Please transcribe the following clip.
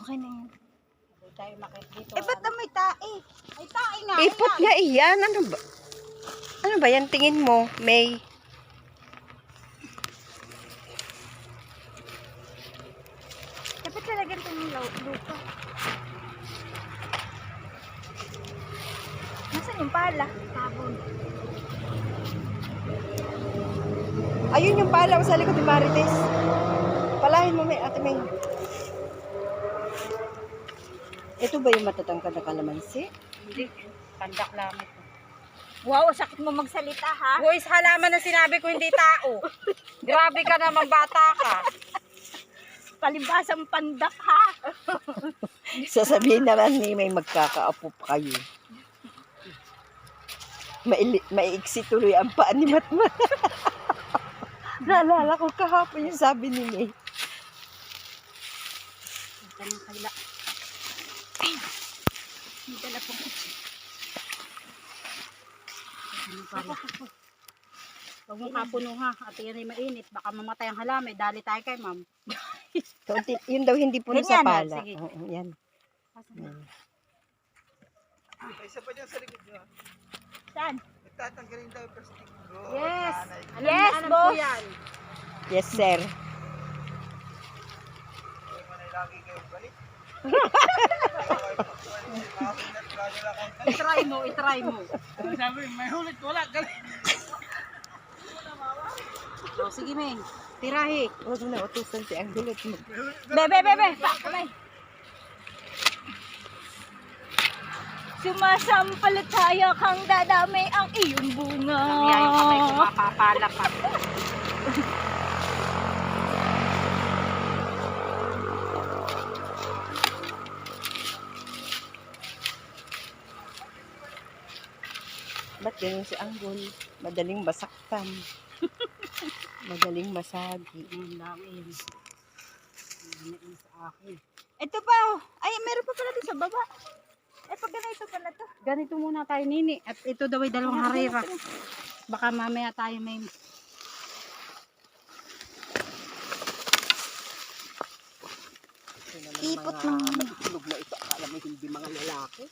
Okay na yan. Hindi tayo makit dito. Eh, ba't may tae? Ay, tae nga. Ipot nga iyan. Ano ba? Ano ba yan? Tingin mo, May? Dapat talagang itong lupa. Nasaan yung pala? Tabon. Ayun yung pala sa likod ni Marites. Palahin mo, May. Ate May. Ito ba yung matatangkad na kalamansi? Hindi. Pandak lang ito. Wow, sakit mo magsalita, ha? Boys, halaman na sinabi ko hindi tao. Grabe ka naman, bata ka. Palibasang pandak, ha? Sasabihin naman ni May magkakaapo pa kayo. Maiiksi tuloy ang paa ni Matmat. Naalala ko kahapon yung sabi ni May. Ito ng kaila. Hindi dala po. Huwag mong kapuno ha. At yan ay mainit. Baka mamatay ang halamay. Dali tayo kay ma'am. Yun daw hindi puno Ganyan, sa pala. sige. Oo, yan. Isa pa dyan sa likod nyo. Saan? Tatanggalin daw yung plastic. Yes. Yes, alam boss. ko yan. Yes, sir. Huwag mo na lagi kayong galit. Itry mo, itry mo. Sabi, may hulit, wala, galit. O, sige, Meng. Tirahi. Huwag mo na utusan si ang gulot mo. Bebe. Kamay. Sumasampalataya kang dadami ang iyong bunga. Kaya yung kamay ko mapapala pa. Ba't ganyan si Anggol? Madaling masaktan. Madaling masagi. Ang dami yun. Ang sa akin. Ito pa. Ay, meron pa pala din sa baba. Eh, pag ganito pala to. Ganito muna tayo, Nini. At ito daw ay dalawang harira. Baka mamaya tayo may... Ipot ng... Matulog na ito. Akala mo hindi mga lalaki.